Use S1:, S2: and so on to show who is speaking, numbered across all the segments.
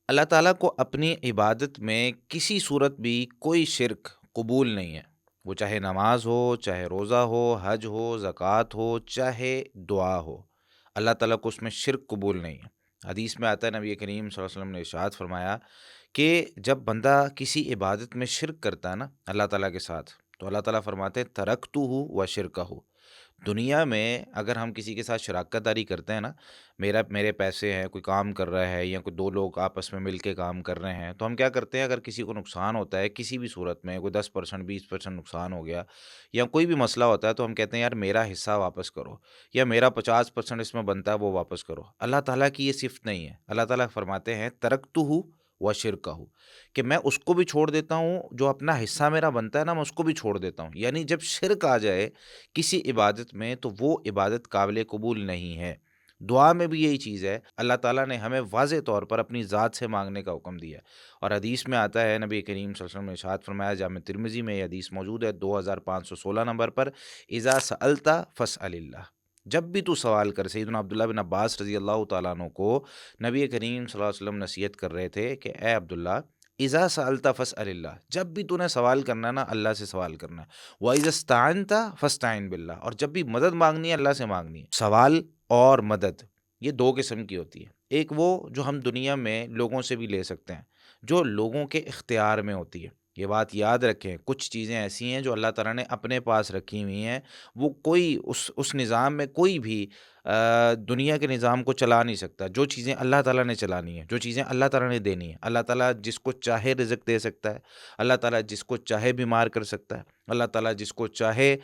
S1: اللہ تعالیٰ کو اپنی عبادت میں کسی صورت بھی کوئی شرک قبول نہیں ہے۔ وہ چاہے نماز ہو، چاہے روزہ ہو، حج ہو، زکوٰۃ ہو، چاہے دعا ہو، اللہ تعالیٰ کو اس میں شرک قبول نہیں ہے۔ حدیث میں آتا ہے، نبی کریم صلی اللہ علیہ وسلم نے ارشاد فرمایا کہ جب بندہ کسی عبادت میں شرک کرتا ہے نا اللہ تعالیٰ کے ساتھ، تو اللہ تعالیٰ فرماتے ہیں ترکتہ و شرکہ۔ دنیا میں اگر ہم کسی کے ساتھ شراکت داری کرتے ہیں نا، میرے پیسے ہیں، کوئی کام کر رہا ہے یا کوئی دو لوگ آپس میں مل کے کام کر رہے ہیں، تو ہم کیا کرتے ہیں، اگر کسی کو نقصان ہوتا ہے کسی بھی صورت میں، کوئی 10% 20% نقصان ہو گیا یا کوئی بھی مسئلہ ہوتا ہے، تو ہم کہتے ہیں یار میرا حصہ واپس کرو، یا میرا 50% اس میں بنتا ہے وہ واپس کرو۔ اللہ تعالیٰ کی یہ صفت نہیں ہے۔ اللہ تعالیٰ فرماتے ہیں ترکتہ و شرکہ، کہ میں اس کو بھی چھوڑ دیتا ہوں، جو اپنا حصہ میرا بنتا ہے نا میں اس کو بھی چھوڑ دیتا ہوں۔ یعنی جب شرک آ جائے کسی عبادت میں تو وہ عبادت قابل قبول نہیں ہے۔ دعا میں بھی یہی چیز ہے، اللہ تعالیٰ نے ہمیں واضح طور پر اپنی ذات سے مانگنے کا حکم دیا ہے، اور حدیث میں آتا ہے، نبی کریم صلی اللہ علیہ وسلم نے ارشاد فرمایا، جامع ترمذی میں یہ حدیث موجود ہے 2516 نمبر پر، اذا سألت فاسأل اللہ، جب بھی تو سوال کر۔ سیدنا عبداللہ بن عباس رضی اللہ تعالیٰ عنہ کو نبی کریم صلی اللہ علیہ وسلم نصیحت کر رہے تھے کہ اے عبداللہ، اذا سألت فاسأل اللہ، جب بھی تو نے سوال کرنا ہے نا اللہ سے سوال کرنا ہے، وَإِذَا اسْتَعَنْتَ فَاسْتَعِنْ بِاللَّهِ، اور جب بھی مدد مانگنی ہے اللہ سے مانگنی ہے۔ سوال اور مدد یہ دو قسم کی ہوتی ہے، ایک وہ جو ہم دنیا میں لوگوں سے بھی لے سکتے ہیں، جو لوگوں کے اختیار میں ہوتی ہے۔ یہ بات یاد رکھیں، کچھ چیزیں ایسی ہیں جو اللہ تعالیٰ نے اپنے پاس رکھی ہوئی ہیں، وہ کوئی اس نظام میں کوئی بھی دنیا کے نظام کو چلا نہیں سکتا۔ جو چیزیں اللہ تعالیٰ نے چلانی ہیں، جو چیزیں اللہ تعالیٰ نے دینی ہیں، اللہ تعالیٰ جس کو چاہے رزق دے سکتا ہے، اللہ تعالیٰ جس کو چاہے بیمار کر سکتا ہے، اللہ تعالیٰ جس کو چاہے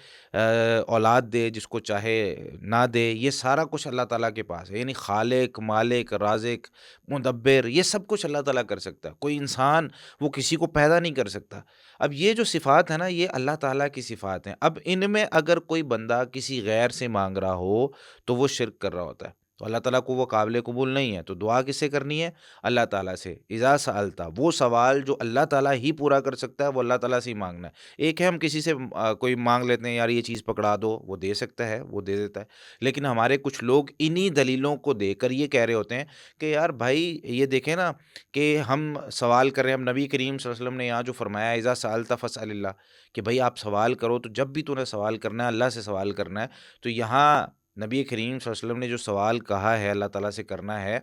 S1: اولاد دے، جس کو چاہے نہ دے، یہ سارا کچھ اللہ تعالیٰ کے پاس ہے۔ یعنی خالق، مالک، رازق، مدبر، یہ سب کچھ اللہ تعالیٰ کر سکتا ہے۔ کوئی انسان وہ کسی کو پیدا نہیں کر سکتا۔ اب یہ جو صفات ہے نا، یہ اللہ تعالیٰ کی صفات ہیں۔ اب ان میں اگر کوئی بندہ کسی غیر سے مانگ رہا ہو تو وہ شرک کر رہا ہوتا ہے، تو اللہ تعالیٰ کو وہ قابل قبول نہیں ہے۔ تو دعا کس سے کرنی ہے؟ اللہ تعالیٰ سے۔ اذا سألتا، وہ سوال جو اللہ تعالیٰ ہی پورا کر سکتا ہے وہ اللہ تعالیٰ سے ہی مانگنا ہے۔ ایک ہے ہم کسی سے کوئی مانگ لیتے ہیں، یار یہ چیز پکڑا دو، وہ دے سکتا ہے، وہ دے دیتا ہے، لیکن ہمارے کچھ لوگ انہی دلیلوں کو دے کر یہ کہہ رہے ہوتے ہیں کہ یار بھائی یہ دیکھیں نا کہ ہم سوال کر رہے ہیں۔ ہم نبی کریم صلی اللہ علیہ وسلم نے یہاں جو فرمایا اذا سألت فاسأل اللہ، کہ بھائی آپ سوال کرو، تو جب بھی تو نے سوال کرنا ہے اللہ سے سوال کرنا ہے، تو یہاں نبی کریم صلی اللہ علیہ وسلم نے جو سوال کہا ہے اللہ تعالیٰ سے کرنا ہے،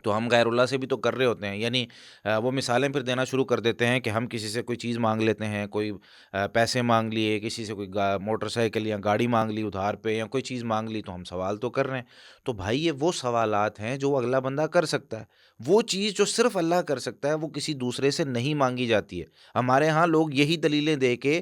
S1: تو ہم غیر اللہ سے بھی تو کر رہے ہوتے ہیں۔ یعنی وہ مثالیں پھر دینا شروع کر دیتے ہیں کہ ہم کسی سے کوئی چیز مانگ لیتے ہیں، کوئی پیسے مانگ لیے، کسی سے کوئی موٹر سائیکل یا گاڑی مانگ لی ادھار پہ، یا کوئی چیز مانگ لی، تو ہم سوال تو کر رہے ہیں۔ تو بھائی یہ وہ سوالات ہیں جو اگلا بندہ کر سکتا ہے۔ وہ چیز جو صرف اللہ کر سکتا ہے وہ کسی دوسرے سے نہیں مانگی جاتی ہے۔ ہمارے ہاں لوگ یہی دلیلیں دے کے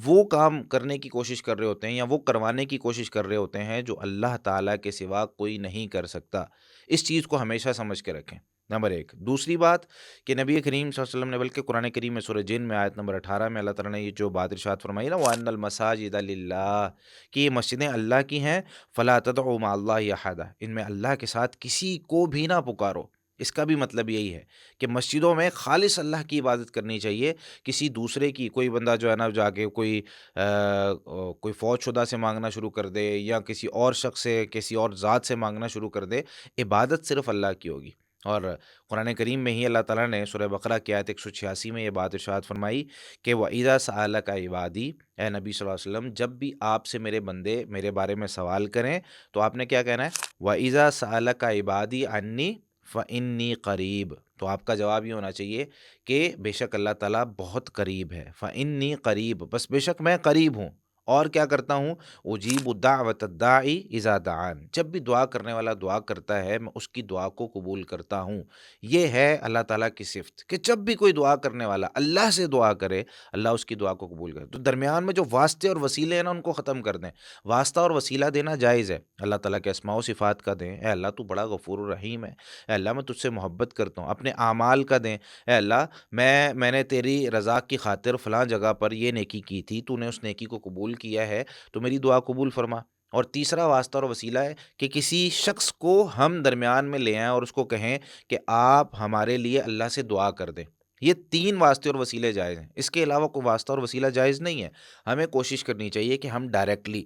S1: وہ کام کرنے کی کوشش کر رہے ہوتے ہیں، یا وہ کروانے کی کوشش کر رہے ہوتے ہیں جو اللہ تعالیٰ کے سوا کوئی نہیں کر سکتا۔ اس چیز کو ہمیشہ سمجھ کے رکھیں، نمبر ایک۔ دوسری بات کہ نبی کریم صلی اللہ علیہ وسلم نے بلکہ قرآن کریم میں سورہ جن میں آیت نمبر 18 میں اللہ تعالیٰ نے یہ جو بات ارشاد فرمائی نا، وَأَنَّ الْمَسَاجِدَ لِلَّهِ، کہ یہ مسجدیں اللہ کی ہیں، فَلَا تَدْعُوا مَعَ اللَّهِ أَحَدًا، ان میں اللہ کے ساتھ کسی کو بھی نہ پکارو۔ اس کا بھی مطلب یہی ہے کہ مسجدوں میں خالص اللہ کی عبادت کرنی چاہیے، کسی دوسرے کی، کوئی بندہ جو ہے نا جا کے کوئی فوت شدہ سے مانگنا شروع کر دے، یا کسی اور شخص سے، کسی اور ذات سے مانگنا شروع کر دے، عبادت صرف اللہ کی ہوگی۔ اور قرآن کریم میں ہی اللہ تعالیٰ نے سورہ بقرہ کی آیت 186 میں یہ بات ارشاد فرمائی کہ وَإِذَا سَأَلَكَ عِبَادِي، اے نبی صلی اللہ علیہ وسلم جب بھی آپ سے میرے بندے میرے بارے میں سوال کریں تو آپ نے کیا کہنا ہے؟ وَإِذَا سَأَلَكَ عِبَادِي عَنِّي فَإِنِّي قَرِيب، تو آپ کا جواب یہ ہونا چاہیے کہ بے شک اللہ تعالیٰ بہت قریب ہے، فَإِنِّي قریب، بس بے شک میں قریب ہوں، اور کیا کرتا ہوں؟ اجیب دعوت الداعی اذا دعان، جب بھی دعا کرنے والا دعا کرتا ہے میں اس کی دعا کو قبول کرتا ہوں۔ یہ ہے اللہ تعالیٰ کی صفت کہ جب بھی کوئی دعا کرنے والا اللہ سے دعا کرے اللہ اس کی دعا کو قبول کرے۔ تو درمیان میں جو واسطے اور وسیلے ہیں نا ان کو ختم کر دیں۔ واسطہ اور وسیلہ دینا جائز ہے، اللہ تعالیٰ کے اسماء و صفات کا دیں، اے اللہ تو بڑا غفور الرحیم ہے، اے اللہ میں تجھ سے محبت کرتا ہوں۔ اپنے اعمال کا دیں، اے اللہ میں نے تیری رضا کی خاطر فلاں جگہ پر یہ نیکی کی تھی، تو نے اس نیکی کو قبول کیا ہے تو میری دعا قبول فرما۔ اور تیسرا واسطہ اور وسیلہ ہے کہ کسی شخص کو ہم درمیان میں لے آئیں اور اس کو کہیں کہ آپ ہمارے لیے اللہ سے دعا کر دیں۔ یہ تین واسطے اور وسیلے جائز ہیں، اس کے علاوہ کوئی واسطہ اور وسیلہ جائز نہیں ہے۔ ہمیں کوشش کرنی چاہیے کہ ہم ڈائریکٹلی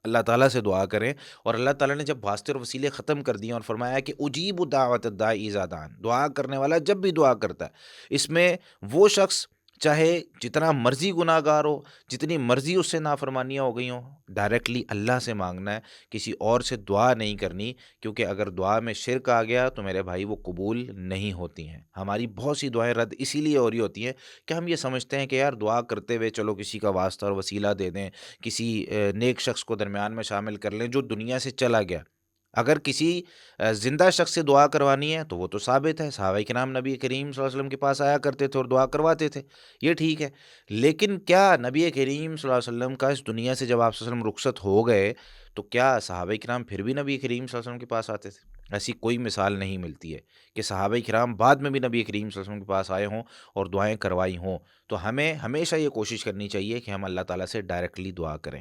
S1: اللہ تعالیٰ سے دعا کریں، اور اللہ تعالیٰ نے جب واسطے اور وسیلے ختم کر دیے اور فرمایا کہ اجیب دعوت الداعی اذا دعان، دعا کرنے والا جب بھی دعا کرتا ہے، اس میں وہ شخص چاہے جتنا مرضی گناہ گار ہو، جتنی مرضی اس سے نافرمانیاں ہو گئی ہوں، ڈائریکٹلی اللہ سے مانگنا ہے، کسی اور سے دعا نہیں کرنی، کیونکہ اگر دعا میں شرک آ گیا تو میرے بھائی وہ قبول نہیں ہوتی ہیں۔ ہماری بہت سی دعائیں رد اسی لیے ہو رہی ہوتی ہیں کہ ہم یہ سمجھتے ہیں کہ یار دعا کرتے ہوئے چلو کسی کا واسطہ اور وسیلہ دے دیں، کسی نیک شخص کو درمیان میں شامل کر لیں جو دنیا سے چلا گیا۔ اگر کسی زندہ شخص سے دعا کروانی ہے تو وہ تو ثابت ہے، صحابہ کرام نبی کریم صلی اللہ علیہ وسلم کے پاس آیا کرتے تھے اور دعا کرواتے تھے، یہ ٹھیک ہے۔ لیکن کیا نبی کریم صلی اللہ علیہ وسلم کا اس دنیا سے جب آپ صلی اللہ علیہ وسلم رخصت ہو گئے تو کیا صحابہ کرام پھر بھی نبی کریم صلی اللہ علیہ وسلم کے پاس آتے تھے؟ ایسی کوئی مثال نہیں ملتی ہے کہ صحابہ کرام بعد میں بھی نبی کریم صلی اللہ علیہ وسلم کے پاس آئے ہوں اور دعائیں کروائی ہوں۔ تو ہمیں ہمیشہ یہ کوشش کرنی چاہیے کہ ہم اللہ تعالیٰ سے ڈائریکٹلی دعا کریں۔